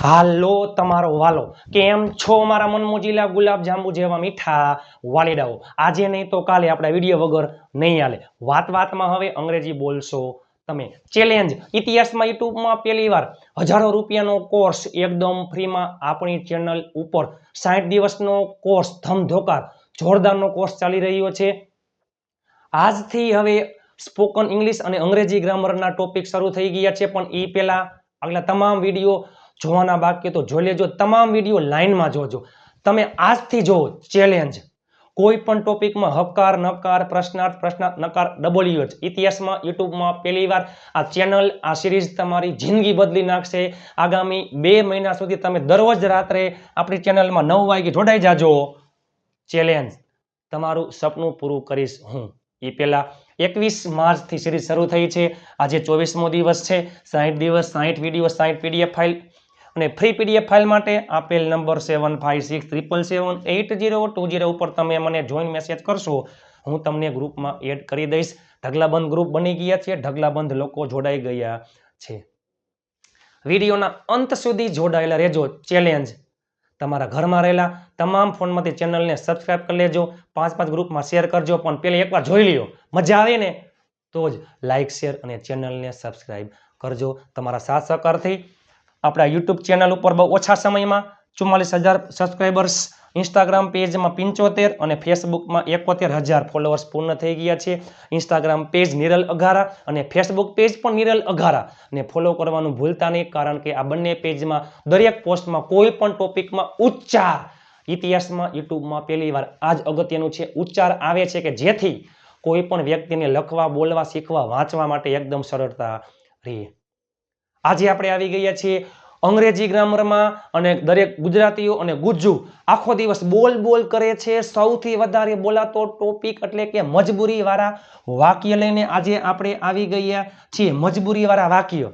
હાલો તમારો વાલો કેમ છો મારા મનમોજીલા ગુલાબ જાંબુ જેવા મીઠા વાલીડાઓ આજે નહીં તો કાલે આપણા વિડીયો વગર નહીં હાલે વાતમાં હવે અંગ્રેજી બોલશો તમે ચેલેન્જ ઇતિહાસમાં યુટ્યુબમાં પહેલીવાર હજારો રૂપિયાનો કોર્સ એકદમ ફ્રીમાં આપણી ચેનલ ઉપર 60 દિવસનો કોર્સ ધમધોકાર જોરદારનો કોર્સ ચાલી રહ્યો છે આજથી હવે સ્પોકન ઇંગ્લિશ અને અંગ્રેજી ગ્રામરના ટોપિક શરૂ થઈ ગયા છે પણ એ પહેલા આગલા તમામ વિડીયો જોવાના બાકી તો જોઈ લેજો તમામ વિડીયો લાઈનમાં જોજો તમે આજથી જો ચેલેન્જ કોઈ પણ ટોપિકમાં હકાર નકાર પ્રશ્નાર્થ નકાર ડબલ્યુ એચ ઇતિહાસમાં યુટ્યુબમાં પહેલીવાર આ ચેનલ આ સિરીઝ તમારી જિંદગી બદલી નાખશે આગામી 2 મહિના સુધી તમે દરરોજ રાત્રે આપણી ચેનલમાં 9 વાગે જોડાઈ જાજો ચેલેન્જ તમારું સપનું પૂરું કરીશ હું એ પહેલા 21 માર્ચથી સિરીઝ શરૂ થઈ છે આજે 24મો દિવસ છે 60 દિવસ 60 વિડીયો 60 પીડીએફ ફાઇલ અને ફ્રી પીડીએફ ફાઇલ માટે આપેલ નંબર 7567778020 ઉપર તમે મને જોઈન મેસેજ કરશો હું તમને ગ્રુપમાં એડ કરી દઈશ ઢગલાબંધ ગ્રુપ બની ગયા છે ઢગલાબંધ લોકો જોડાઈ ગયા છે વિડીયોના અંત સુધી જોડાયેલા રહેજો ચેલેન્જ તમારા ઘરમાં રહેલા તમામ ફોનમાંથી ચેનલને સબસ્ક્રાઇબ કરી લેજો 5 ગ્રુપમાં શેર કરજો પણ પહેલા એકવાર જોઈ લ્યો મજા આવે ને તો જ લાઈક શેર અને ચેનલને સબસ્ક્રાઇબ કરજો તમારા સાથ સહકારથી આપણા યુટ્યુબ ચેનલ ઉપર બહુ ઓછા સમયમાં 44,000 સબસ્ક્રાઇબર્સ ઇન્સ્ટાગ્રામ પેજમાં 75 અને ફેસબુકમાં 71,000 ફોલોઅર્સ પૂર્ણ થઈ ગયા છે ઇન્સ્ટાગ્રામ પેજ નિરલ અઘારા અને ફેસબુક પેજ પણ નિરલ અઘારા ને ફોલો કરવાનું ભૂલતા નહીં કારણ કે આ બંને પેજમાં દરેક પોસ્ટમાં કોઈ પણ ટોપિકમાં ઉચ્ચાર ઇતિહાસમાં યુટ્યુબમાં પહેલીવાર આ જ અગત્યનું છે ઉચ્ચાર આવે છે કે જેથી કોઈ પણ વ્યક્તિને લખવા બોલવા શીખવા વાંચવા માટે એકદમ સરળતા રહે આજે આપણે આવી ગયા છીએ અંગ્રેજી ગ્રામરમાં અને દરેક ગુજરાતીઓ અને ગુજ્જુ આખો દિવસ બોલ કરે છે સૌથી વધારે બોલાતો ટોપિક એટલે કે મજબૂરી વાળા વાક્ય લઈને આજે આપણે આવી ગયા છીએ મજબૂરી વાળા વાક્ય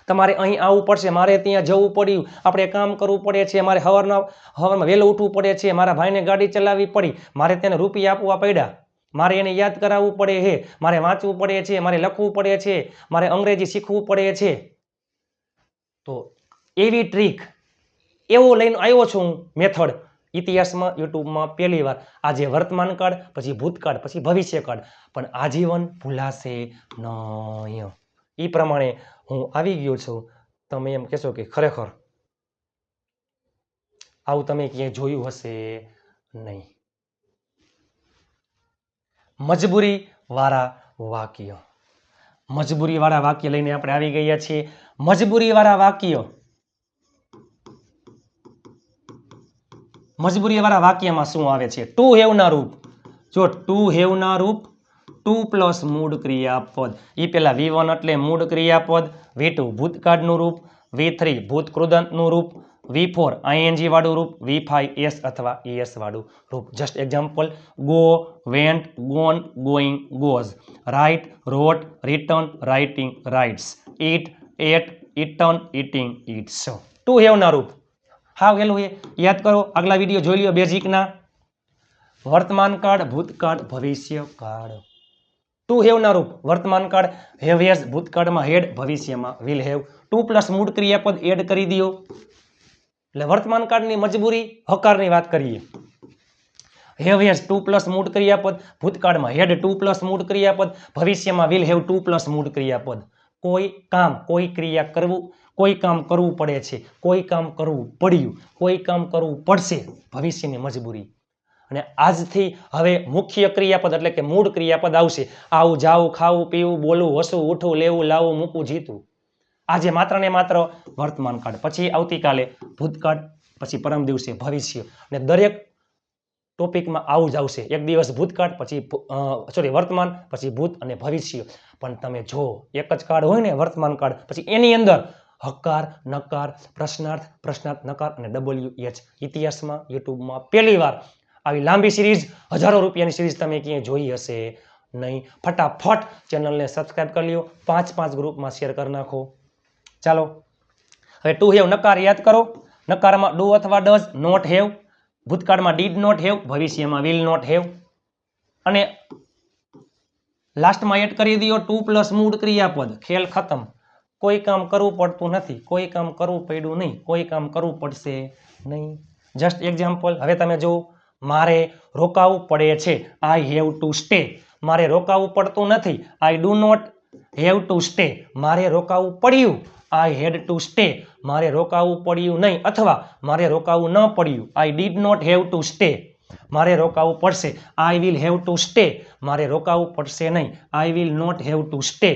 તમારે અહીં આવવું પડશે મારે ત્યાં જવું પડ્યું આપણે કામ કરવું પડે છે મારે હવારમાં વહેલું ઉઠવું પડે છે મારા ભાઈને ગાડી ચલાવવી પડી મારે તેને રૂપિયા આપવા પડ્યા મારે એને યાદ કરાવવું પડે છે મારે વાંચવું પડે છે મારે લખવું પડે છે મારે અંગ્રેજી શીખવું પડે છે તો એવી ટ્રીક એવો લઈને આવ્યો છું હું મેથડ ઇતિહાસમાં યુટ્યુબમાં પહેલીવાર આજે વર્તમાન કાળ પછી ભૂતકાળ પછી ભવિષ્યકાળ પણ આજીવન ભૂલાશે નહીં એ પ્રમાણે હું આવી ગયો છું તમે એમ કહેશો કે ખરેખર આવું તમે ક્યાંય જોયું હશે નહીં મજબૂરી વાળા વાક્ય લઈને આપણે આવી ગયા છીએ મજબૂરી વાળા વાક્યમાં શું આવે છે ટુ હેવ ના રૂપ જો ટુ હેવ ના રૂપ ટુ પ્લસ મૂળ ક્રિયાપદ એ પેલા V1 એટલે મૂળ ક્રિયાપદ V2 ભૂતકાળનું રૂપ V3 ભૂત કૃદંતનું રૂપ V4 ING વાળું રૂપ V5 S અથવા ES વાળું રૂપ just example go went gone going goes write wrote written writing writes eat ate eaten eating eats to have ના રૂપ હાવ હેલું યાદ કરો આગલા વિડીયો જોઈ લ્યો બેઝિકના વર્તમાન કાળ ભૂતકાળ ભવિષ્યકાળ ટુ હેવ ના રૂપ વર્તમાન કાળ હેવ હેઝ ભૂતકાળમાં હેડ ભવિષ્યમાં વિલ હેવ ટુ પ્લસ મૂળ ક્રિયાપદ એડ કરી દો એટલે વર્તમાન કાળની મજબૂરી હકારની વાત કરીએ હેવ હેઝ ટુ પ્લસ મૂળ ક્રિયાપદ ભૂતકાળમાં હેડ ટુ પ્લસ મૂળ ક્રિયાપદ ભવિષ્યમાં વિલ હેવ ટુ પ્લસ મૂળ ક્રિયાપદ કોઈ કામ કોઈ ક્રિયા કરવું કોઈ કામ કરવું પડે છે કોઈ કામ કરવું પડ્યું કોઈ કામ કરવું પડશે ભવિષ્યની મજબૂરી અને આજથી હવે મુખ્ય ક્રિયાપદ એટલે કે મૂળ ક્રિયાપદ આવશે આવું જાવું ખાવું પીવું બોલવું હસવું ઉઠવું લેવું લાવવું મૂકવું જીતવું આજે માત્ર ને માત્ર વર્તમાન કાળ પછી આવતીકાલે ભૂતકાળ પછી પરમ દિવસે ભવિષ્ય અને દરેક ટોપિકમાં આવું જ આવશે એક દિવસ ભૂતકાળ પછી વર્તમાન પછી ભૂત અને ભવિષ્ય પણ તમે જો એક જ કાળ હોય ને વર્તમાન કાળ પછી એની અંદર હકાર નકાર પ્રશ્નાર્થ નકાર અને WH ઇતિહાસમાં યુટ્યુબમાં પહેલીવાર આવી લાંબી સિરીઝ હજારો રૂપિયાની સિરીઝ તમે ક્યાંય જોઈ હશે નહીં ફટાફટ ચેનલને સબસ્ક્રાઇબ કરી લ્યો 5 ગ્રુપમાં શેર કરી નાખો ચાલો હવે ટુ હેવ નકાર યાદ કરો નકારમાં ડુ અથવા ડઝ નોટ હેવ ભૂતકાળમાં ડીડ નોટ હેવ ભવિષ્યમાં વિલ નોટ હેવ અને લાસ્ટમાં એડ કરી દો ટુ પ્લસ મૂળ ક્રિયાપદ ખેલ ખતમ કોઈ કામ કરવું પડતું નથી, કોઈ કામ કરવું પડ્યું નહીં, કોઈ કામ કરવું પડશે નહીં. Just example. હવે તમે જુઓ, મારે રોકાવું પડે છે, આઈ હેવ ટુ સ્ટે. મારે રોકાવું પડતું નથી, I do not have to stay. મારે રોકાવું પડ્યું, આઈ હેડ ટુ સ્ટે. મારે રોકાવું પડ્યું નહીં અથવા મારે રોકાવું ન પડ્યું, I did not have to stay. મારે રોકાવું પડશે, I will have to stay. મારે રોકાવું પડશે નહીં, I will not have to stay.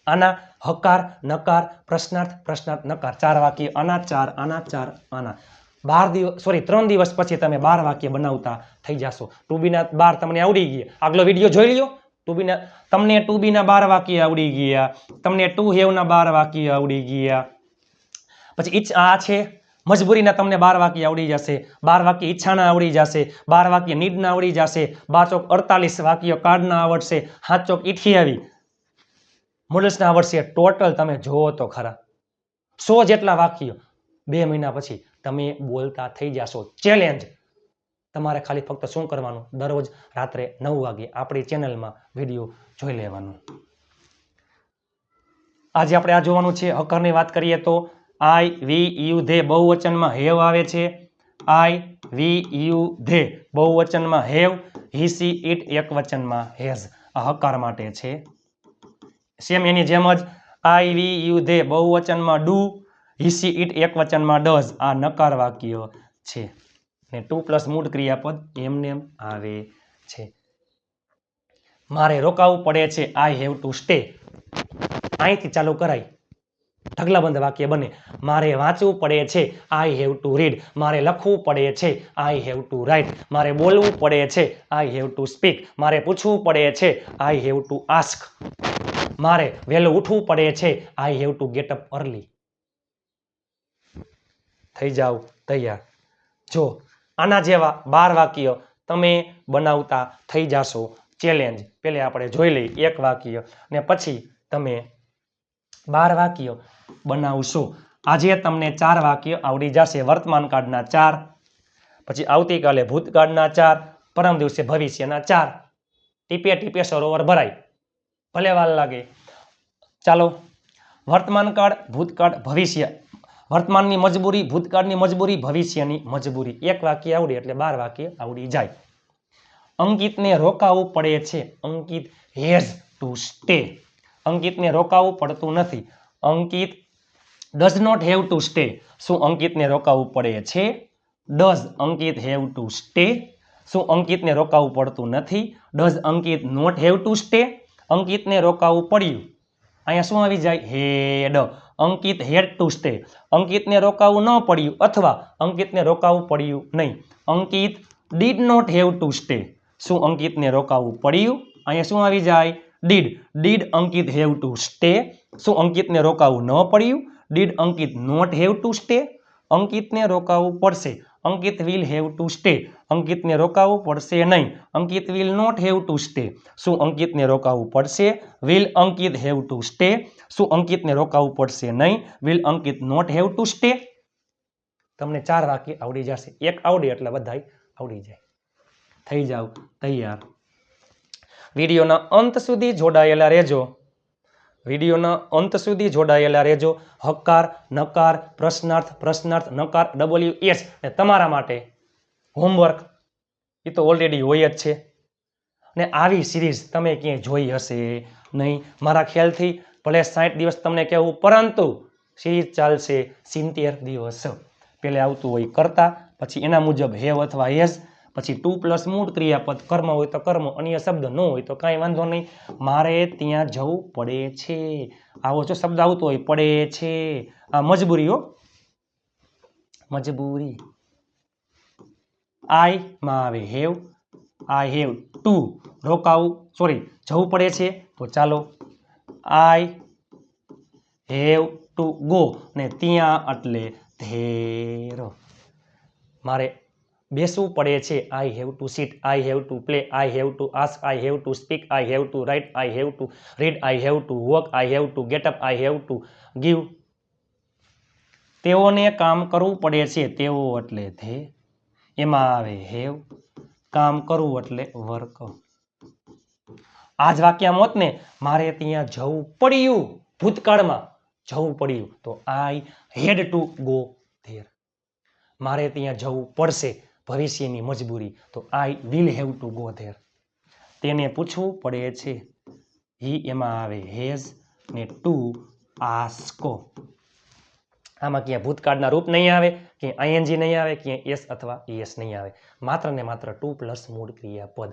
આના હકાર, નકાર, પ્રશ્નાર્થ, પ્રશ્નાર્થ, નકાર, 4 વાક્ય. આના 4, આના 4, આના 3 દિવસ પછી તમે 12 વાક્ય બનાવતા થઈ જશો. ટુ બી ના 12 તમને આવડી ગયા. આગલો વિડીયો જોઈ લ્યો. તમને ટુ બી ના 12 વાક્ય આવડી ગયા, તમને ટુ હેવ ના 12 વાક્ય આવડી ગયા. પછી આ છે મજબૂરીના તમને 12 વાક્ય આવડી જશે, 12 વાક્ય ઈચ્છાના આવડી જશે, 12 વાક્ય નીડના આવડી જશે, 12 ચોક 48 વાક્ય કાર્ડના આવડશે, 7 ચોક 28 મોડલ્સના આવડશે. ટોટલ તમે જોવો તો ખરા 100 જેટલા વાક્યો 2 મહિના પછી તમે બોલતા થઈ જશો. ચેલેન્જ. તમારે ખાલી ફક્ત શું કરવાનું, દરરોજ રાત્રે 9 વાગે આપણી ચેનલમાં વિડીયો જોઈ લેવાનું. આજે આપણે આ જોવાનું છે. હકારની વાત કરીએ તો આઈ, વી, યુ, ધે બહુવચનમાં હેવ આવે છે. આઈ, વી, યુ, ધે બહુવચનમાં હેવ, હી, સી, ઇટ એકવચનમાં હેઝ. આ હકાર માટે છે. સેમ એની જેમ જ આઈ, વી, યુ, ધે બહુવચનમાં ડુ, હી, સી, ઇટ એકવચનમાં ડઝ. આ નકાર વાક્ય છે. ને 2 મૂળ ક્રિયાપદ એમને એમ આવે છે. મારે રોકાવું પડે છે, આઈ હેવ ટુ સ્ટે. અહીંથી ચાલુ કરાય, ઢગલાબંધ વાક્ય બને. મારે વાંચવું પડે છે, આઈ હેવ ટુ રીડ. મારે લખવું પડે છે, આઈ હેવ ટુ રાઇટ. મારે બોલવું પડે છે, આઈ હેવ ટુ સ્પીક. મારે પૂછવું પડે છે, આઈ હેવ ટુ આસ્ક. મારે વહેલું ઉઠવું પડે છે, I have to get up early. થઈ જાવ તૈયાર. જો આના જેવા 12 વાક્ય તમે બનાવતા થઈ જશો. ચેલેન્જ. પહેલે આપણે જોઈ લઈએ 1 વાક્ય ને પછી તમે 12 વાક્ય બનાવશો. આજે તમને 4 વાક્ય આવડી જશે. વર્તમાન કાળના 4, પછી આવતીકાલે ભૂતકાળના 4, પરમ દિવસે ભવિષ્યના 4. ટીપે ટીપે સરોવર ભરાય. ભલે વાર લાગે. ચાલો, વર્તમાન કાળ, ભૂતકાળ, ભવિષ્ય. વર્તમાનની મજબૂરી, ભૂતકાળની મજબૂરી, ભવિષ્યની મજબૂરી. 1 વાક્ય આવડે એટલે 12 વાક્ય આવડી જાય. અંકિતને રોકાવું પડે છે, અંકિત હેઝ ટુ સ્ટે. અંકિતને રોકાવું પડતું નથી, Ankit does not have to stay. શું અંકિતને રોકાવું પડે છે? Does Ankit have to stay? શું અંકિતને રોકાવું પડતું નથી? Does Ankit not have to stay? અંકિતને રોકાવું પડ્યું, અહીંયા શું આવી જાય? હેડ. અંકિત હેડ ટુ સ્ટે. અંકિતને રોકાવું ન પડ્યું અથવા અંકિતને રોકાવું પડ્યું નહીં. Ankit did not have to stay. શું અંકિતને રોકાવું પડ્યું? અહીંયા શું આવી જાય? Did. Did Ankit have to stay. શું અંકિતને રોકાવું ન પડ્યું? Did Ankit not have to stay. અંકિતને રોકાવું પડશે, Ankit will have to stay. અંકિતને રોકાવું પડશે નહીં, Ankit will not have to stay. શું અંકિતને રોકાવું પડશે? Will Ankit have to stay. શું અંકિતને રોકાવું પડશે નહીં? Will Ankit not have to stay. તમને 4 વાક્ય આવડી જશે. 1 આવડે એટલે બધાય આવડી જાય. થઈ જાવ તૈયાર. વિડીયોના અંત સુધી જોડાયેલા રહેજો. વિડીયોના અંત સુધી જોડાયેલા રહેજો. હકાર, નકાર, પ્રશ્નાર્થ, પ્રશ્નાર્થ, નકાર, WS. ને તમારા માટે હોમવર્ક એ તો ઓલરેડી હોય જ છે. ને આવી સિરીઝ તમે ક્યાંય જોઈ હશે નહીં. મારા ખ્યાલથી ભલે 60 દિવસ તમને કહેવું, પરંતુ સિરીઝ ચાલશે 70 દિવસ. પહેલે આવતું હોય કરતા, પછી એના મુજબ હેવ અથવા હેઝ, પછી 2 મૂળ ક્રિયાપદ. કર્મ હોય તો કર્મ, અન્ય શબ્દ ન હોય તો કાંઈ વાંધો નહીં. મારે ત્યાં જવું પડે છે, આવો જો શબ્દ આવતો હોય, પડે છે, આ મજબૂરી હો, મજબૂરી. આઈ માં આવે હેવ, આઈ હેવ ટુ. રોકાવું, સોરી, જવું પડે છે તો ચાલો આઈ હેવ ટુ ગો. ને ત્યાં એટલે ધેર. મારે બેસવું પડે છે, I have to sit. I have to play. I have to ask. I have to speak. I have to write. I have to read. I have to walk. I have to get up. I have to give. તેઓને કામ કરવું પડે છે, તેઓ એટલે they. એમાં આવે have. કામ કરવું એટલે વર્ક. આ જ વાક્ય મોત ને, મારે ત્યાં જવું પડ્યું ભૂતકાળમાં, જવું પડ્યું તો આઈ હેડ ટુ ગો ધેર. મારે ત્યાં જવું પડશે, ભવિષ્યની મજબૂરી, તો આઈ will have to go there. તેને પૂછવું પડે છે, હી એમાં આવે હેઝ ને ટુ આસ્કો. આમાં ક્યાં ભૂતકાળના રૂપ નહીં આવે, ક્યાંય આઈએનજી નહીં આવે, ક્યાંય એસ અથવા ઈએસ નહીં આવે, માત્ર ને માત્ર ટુ પ્લસ મૂળ ક્રિયાપદ.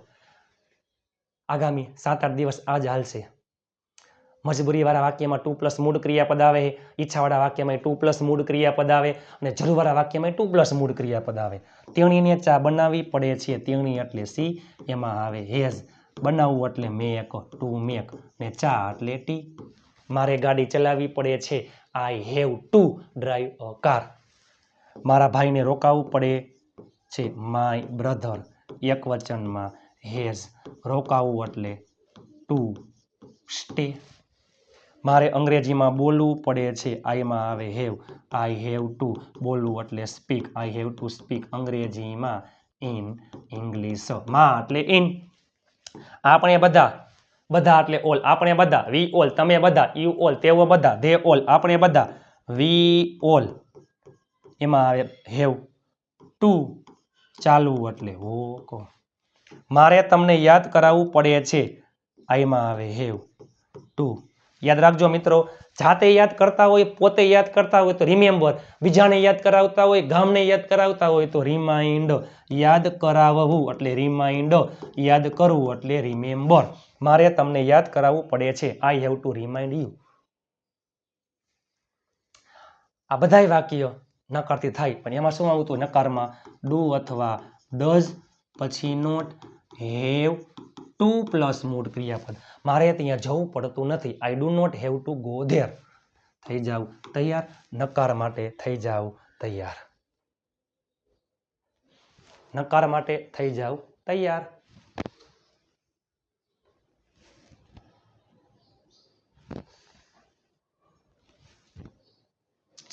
આગામી 7-8 દિવસ આ જ હાલશે. મજબૂરીવાળા વાક્યમાં ટુ પ્લસ મૂળ ક્રિયાપદ આવે, ઈચ્છાવાળા વાક્યમાં ટુ પ્લસ મૂળ ક્રિયાપદ આવે અને જરૂરવાળા વાક્યમાં ટુ પ્લસ મૂળ ક્રિયાપદ આવે. તેણીને ચા બનાવવી પડે છે, તેણી એટલે સી, એમાં આવે હેઝ. બનાવવું એટલે મેક, ટુ મેક, ને ચા એટલે ટી. મારે ગાડી ચલાવવી પડે છે, I have to drive a car. મારા ભાઈને રોકાવું પડે છે, માય બ્રધર, એક વચનમાં હેઝ. રોકાવું એટલે ટુ સ્ટે. મારે અંગ્રેજીમાં બોલવું પડે છે, આઈમાં આવે હેવ. આઈ હેવ ટુ બોલવું એટલે speak, I have to speak અંગ્રેજીમાં ઇન ઇંગ્લિશ. માં એટલે ઇન. આપણે બધા, બધા એટલે ઓલ, આપણે બધા, વી ઓલ, તમે બધા, યુ ઓલ, તેઓ બધા, ધે ઓલ, આપણે બધા, વી ઓલ. એમાં આવે હેવ ટુ ચાલવું એટલે વોક. મારે તમને યાદ કરાવવું પડે છે, આઈમાં આવે હેવ ટુ. યાદ રાખજો મિત્રો, જાતે યાદ કરતા હોય, પોતે યાદ કરતા હોય તો રિમેમ્બર, બીજાને યાદ કરાવતા હોય, ગામને યાદ કરાવતા હોય તો રિમાઇન્ડ. યાદ કરાવવું એટલે રિમાઇન્ડ, યાદ કરવું એટલે રિમેમ્બર. મારે તમને યાદ કરાવવું પડે છે, I have to remind you. આ બધાય વાક્ય નકારથી થાય, પણ એમાં શું આવતું? નકારમાં ડુ અથવા ડઝ, પછી નોટ, હેવ ટુ પ્લસ મૂળ ક્રિયાપદ. મારે ત્યાં જવું પડતું નથી, I do not have to go there. થઈ જાવ તૈયાર, નકાર માટે થઈ જાવ તૈયાર. નકાર માટે થઈ જાવ તૈયાર.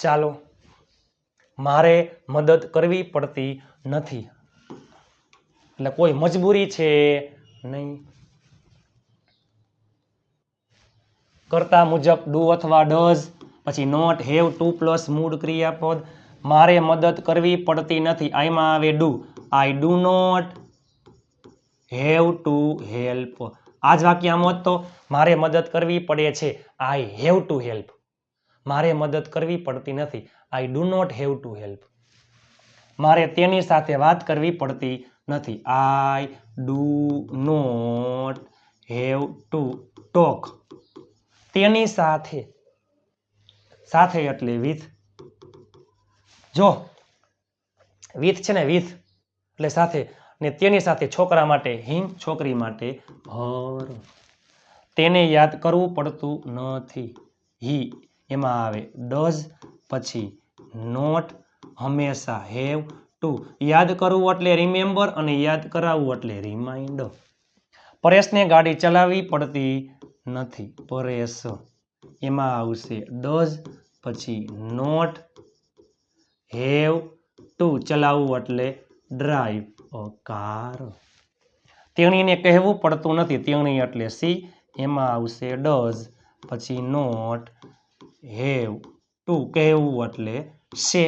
ચાલો, મારે મદદ કરવી પડતી નથી એટલે કોઈ મજબૂરી છે નહીં. કરતા મુજબ ડુ અથવા ડઝ, પછી નોટ, હેવ ટુ પ્લસ મૂળ ક્રિયાપદ. મારે મદદ કરવી પડતી નથી, આઈમાં આવે do. I do not have to help. આ જ વાક્ય આમ હોત તો મારે મદદ કરવી પડે છે, આઈ હેવ ટુ હેલ્પ. મારે મદદ કરવી પડતી નથી, I do not have to help. મારે તેની સાથે વાત કરવી પડતી નથી, I do not have to talk. તેની સાથે, સાથે એટલે વિથ. જો વિથ છે ને, વિથ એટલે સાથે, ને તેની સાથે છોકરા માટે હિમ, છોકરી માટે હર. તેને યાદ કરવું પડતું નથી, હી. એમાં આવે ડઝ, પછી નોટ, હંમેશા હેવ ટુ. યાદ કરવું એટલે રિમેમ્બર અને યાદ કરાવવું એટલે રિમાઇન્ડ. પરેશને ગાડી ચલાવવી પડતી નથી, પરેશ. એમાં આવશે ડઝ, પછી નોટ, હેવ ટુ. ચલાવવું એટલે ડ્રાઈવ અ કાર. તેણીને કહેવું પડતું નથી, તેણી એટલે સી. એમાં આવશે ડઝ, પછી નોટ, હેવ ટુ. કહેવું એટલે સે.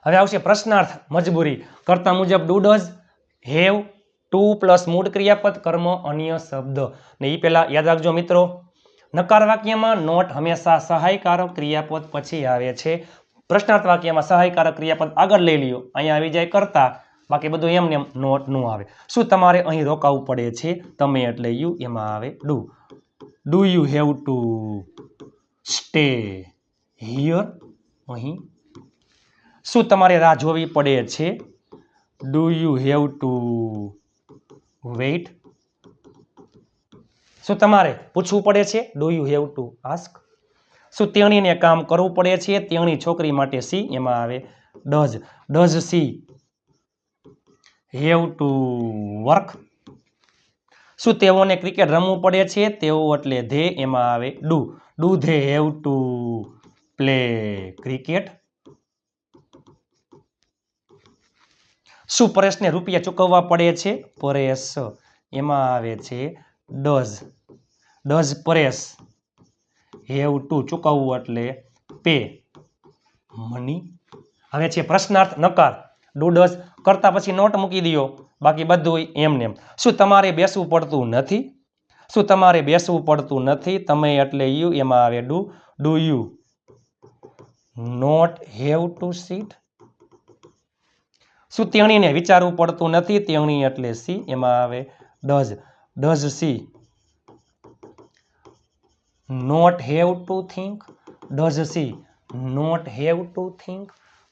હવે આવશે પ્રશ્નાર્થ મજબૂરી. કરતા મુજબ do, does, have to plus મૂળ ક્રિયાપદ, કર્મ, અન્ય શબ્દ. ને એ પહેલા યાદ રાખજો મિત્રો, નકાર વાક્યમાં નોટ હંમેશા સહાયકારક ક્રિયાપદ પછી આવે છે. પ્રશ્નાર્થ વાક્યમાં સહાયકારક ક્રિયાપદ આગળ લઈ લ્યો, અહીંયા આવી જાય કરતા, બાકી બધું એમને એમ નોટ નું આવે. શું તમારે અહીં રોકાવું પડે છે? તમે એટલે યુ, એમાં આવે do. Do you have to stay here? અહીં. શું તમારે રાહ જોવી પડે છે? Do you have to wait? શું તમારે પૂછવું પડે છે? Do you have to ask? શું તેણીને કામ કરવું પડે છે? તેણી છોકરી માટે સી, એમાં આવે does. Does she have to work? શું તેઓને ક્રિકેટ રમવું પડે છે? તેઓ એટલે ધે, એમાં આવે do. Do they have to play cricket? શું પરેશને રૂપિયા ચૂકવવા પડે છે? પરેશ. એમાં આવે છે does. Does Paresh have two ચૂકવવું એટલે પે મની. હવે છે પ્રશ્નાર્થ નકાર. ડુ ડઝ કરતા પછી નોટ મૂકી દો, બાકી બધું એમને એમ. શું તમારે બેસવું પડતું નથી? શું તમારે બેસવું પડતું નથી? તમે એટલે યુ, એમાં આવે do. Do you not have to sit? શું તેણીને વિચારવું પડતું નથી? તેણી એટલે સી, એમાં આવે does. Does she not have to think? Does she not have to think?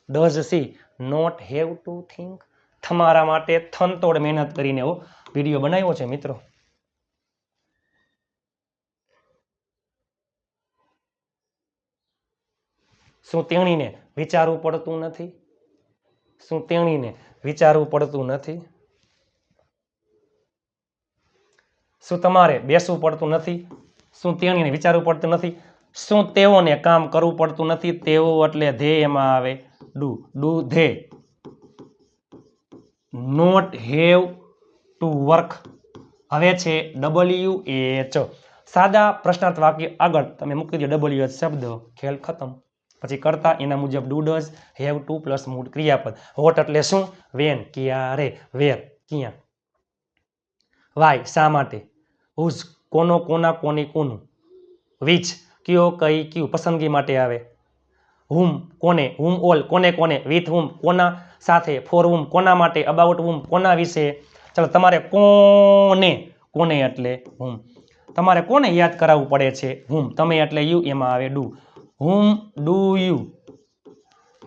Does she not have to think? તમારા માટે થનતોડ મહેનત કરીને વિડીયો બનાવ્યો છે મિત્રો. શું તેણીને વિચારવું પડતું નથી? શું તેણીને વિચારવું પડતું નથી? શું તમારે બેસવું પડતું નથી? શું તેણીને વિચારવું પડતું નથી? શું તેઓને કામ કરવું પડતું નથી? તેઓ એટલે ધે, એમાં આવે do. Do they not have to work? હવે છે WH. સાદા પ્રશ્નાર્થ વાક્ય આગળ તમે મૂકી દો WH શબ્દ, ખેલ ખતમ. પછી કરતા એના મુજબ do does have to plus મૂળ ક્રિયાપદ. વોટ એટલે શું? વેન ક્યારે, વેર ક્યાં, વાય શા માટે, હુઝ કોનો કોના કોની કોનું, વિચ કયો કઈ કયું પસંદગી માટે આવે, હુમ કોને, હુમ ઓલ કોને કોને, વિથ હુમ કોના સાથે, ફોર હુમ કોના માટે, અબાઉટ હુમ કોના વિશે. ચાલો તમારે કોને, કોને એટલે હુમ, તમારે કોને યાદ કરાવવું પડે છે? હુમ. તમે એટલે યુ, એમાં આવે do. Whom do you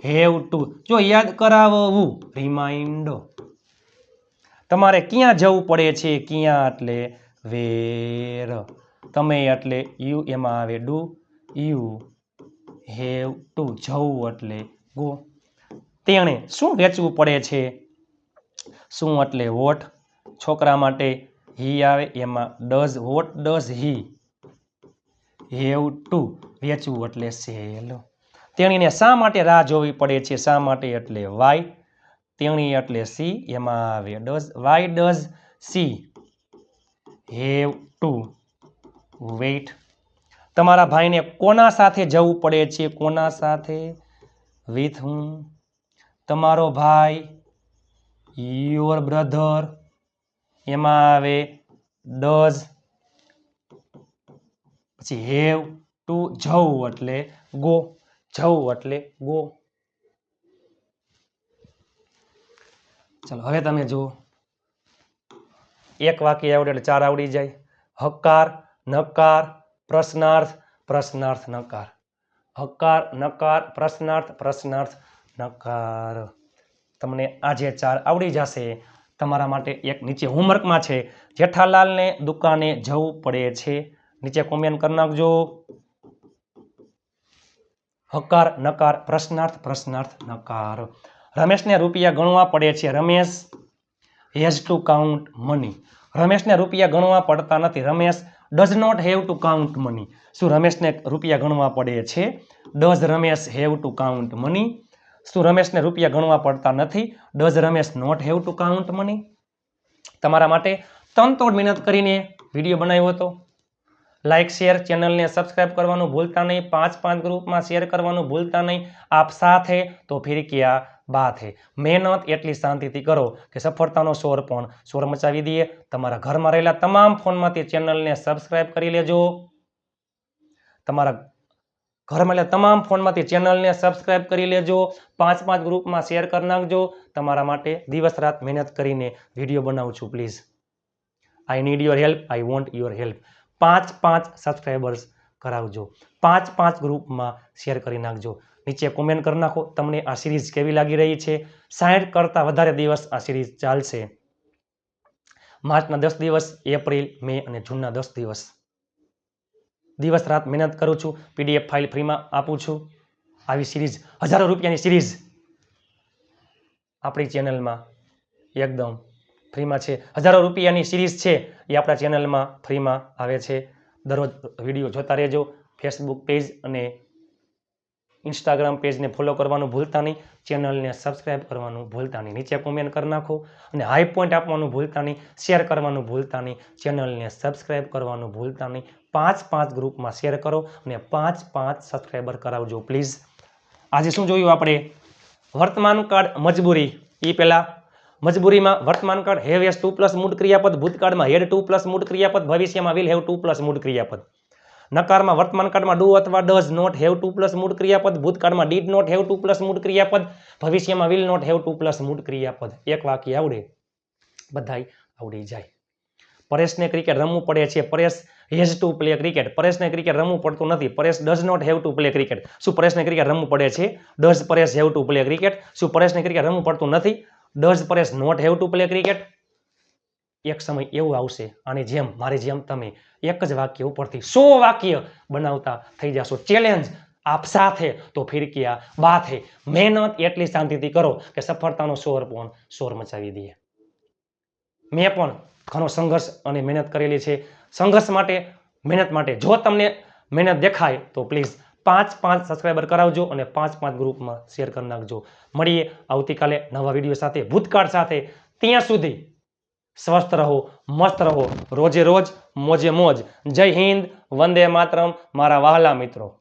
have two, જો યાદ કરાવવું, રિમાઇન્ડ. તમારે ક્યાં જવું પડે છે? ક્યાં એટલે વેર. તમે એટલે યુ, એમાં આવે ડુ. યુ હેવ ટુ જવું એટલે ગો. તેણે શું વેચવું પડે છે? શું એટલે વોટ. છોકરા માટે હી આવે, એમાં does. What does he have to વેચવું એટલે સેલ. તેણીને શા માટે રાહ જોવી પડે છે? શા માટે એટલે વાય. તેણી એટલે સી, એમાં આવે does. Why does she have to wait. તમારા ભાઈને કોના સાથે જવું પડે છે? કોના સાથે, વિથ હુમ. તમારો ભાઈ યોર બ્રધર, એમાં આવે ડઝ. પછી હેવ ટુ જવું એટલે ગો. જવું એટલે ગો. ચલો હવે તમે જુઓ, એક વાક્ય આવડે એટલે ચાર આવડી જાય. હકાર નકાર પ્રશ્નાર્થ, પ્રશ્નાર્થ નકાર. હકાર નકાર પ્રશ્નાર્થ, પ્રશ્નાર્થ નકાર. તમને આજે ચાર આવડી જશે. તમારા માટે એક નીચે હોમવર્કમાં છે, જેઠાલાલને દુકાને જવું પડે છે. નીચે કોમેન્ટ કરી નાખજો. હકાર નકાર પ્રશ્નાર્થ, પ્રશ્નાર્થ નકાર. રમેશને રૂપિયા ગણવા પડે છે. Ramesh has to count money. રમેશને રૂપિયા ગણવા પડતા નથી. Ramesh does not have to count money. શું રમેશને રૂપિયા ગણવા પડે છે? Does Ramesh have to count money? શું રમેશને રૂપિયા ગણવા પડતા નથી? Does Ramesh not have to count money? તમારા માટે તનતોડ મહેનત કરીને વિડીયો બનાવ્યો હતો. લાઇક શેર, ચેનલને સબસ્ક્રાઇબ કરવાનું ભૂલતા નહીં. 5 ગ્રુપમાં શેર કરવાનું ભૂલતા નહીં. આપ સાથે તો ફિર ક્યાં બાત હે. મહેનત એટલી શાંતિથી કરો કે સફળતાનો શોર પણ શોર મચાવી દઈએ. તમારા ઘરમાં રહેલા તમામ ફોનમાંથી ચેનલને સબસ્ક્રાઇબ કરી લેજો. તમારા ઘરમાં રહેલા તમામ ફોનમાંથી ચેનલને સબસ્ક્રાઇબ કરી લેજો. 5 ગ્રુપમાં શેર કરી નાખજો. તમારા માટે દિવસ રાત મહેનત કરીને વિડીયો બનાવું છું. Please, I need your help, I want your help. 5 subscribers કરાવજો. 5 ગ્રુપમાં શેર કરી નાખજો. નીચે કોમેન્ટ કરી નાખો તમને આ સિરીઝ કેવી લાગી રહી છે. 60 કરતાં વધારે દિવસ આ સિરીઝ ચાલશે. માર્ચના 10 દિવસ, એપ્રિલ, મે અને જૂનના 10 દિવસ. દિવસ રાત મહેનત કરું છું. PDF ફાઇલ ફ્રીમાં આપું છું. આવી સિરીઝ, હજારો રૂપિયાની સિરીઝ આપણી ચેનલમાં એકદમ ફ્રીમાં છે. હજારો રૂપિયાની સિરીઝ છે એ આપણા ચેનલમાં ફ્રીમાં આવે છે. દરરોજ વિડીયો જોતા રહેજો. ફેસબુક પેજ અને ઇન્સ્ટાગ્રામ પેજને ફોલો કરવાનું ભૂલતા નહીં, ચેનલને સબસ્ક્રાઇબ કરવાનું ભૂલતા નહીં, નીચે કોમેન્ટ કરી નાખો અને હાઈ પોઈન્ટ આપવાનું ભૂલતા નહીં, શેર કરવાનું ભૂલતા નહીં, ચેનલને સબસ્ક્રાઇબ કરવાનું ભૂલતા નહીં. 5 ગ્રુપમાં શેર કરો અને 5 સબસ્ક્રાઈબર કરાવજો પ્લીઝ. આજે શું જોયું આપણે? વર્તમાન કાળ મજબૂરી. એ પહેલા મજબૂરીમાં વર્તમાન કાળ હેવ એસ 2+ મૂળ ક્રિયાપદ, ભૂતકાળમાં હેડ 2+ મૂળ ક્રિયાપદ, ભવિષ્યમાં વિલ હેવ 2+ મૂળ ક્રિયાપદ. નકારમાં વર્તમાન કાળમાં ડુ અથવા ડઝ નોટ હેવ 2+ મૂળ ક્રિયાપદ, ભૂતકાળમાં ડીડ નોટ હેવ 2+ મૂળ ક્રિયાપદ, ભવિષ્યમાં વિલ નોટ હેવ 2+ મૂળ ક્રિયાપદ. એક વાક્ય આવડે, બધાય આવડી જાય. પરેશને ક્રિકેટ રમવું પડે છે. Paresh has to play cricket. પરેશને ક્રિકેટ રમવું પડતું નથી. Paresh does not have to play cricket. શું પરેશને ક્રિકેટ રમવું પડે છે? Does Paresh have to play cricket? શું પરેશને ક્રિકેટ રમવું પડતું નથી? Does Paresh not have to play cricket? એક સમય એવું આવશે આની જેમ, મારી જેમ તમે એક જ વાક્ય ઉપરથી 100 વાક્ય બનાવતા થઈ જશો. ચેલેન્જ આપ સાથે તો ફિર કિયા બાત હે. મહેનત એટલી શાંતિથી કરો કે સફળતાનો શોર મચાવી દઈએ. મેં પણ ઘણો સંઘર્ષ અને મહેનત કરેલી છે. સંઘર્ષ માટે, મહેનત માટે જો તમને મહેનત દેખાય તો પ્લીઝ 5 સબસ્ક્રાઈબર કરાવજો અને 5 ગ્રુપમાં શેર કરી નાખજો. મળીએ આવતીકાલે નવા વિડીયો સાથે, ભૂતકાળ સાથે. ત્યાં સુધી સ્વસ્થ રહો, મસ્ત રહો, રોજે રોજ મોજે મોજ. જય હિન્દ, વંદે માતરમ મારા વહાલા મિત્રો.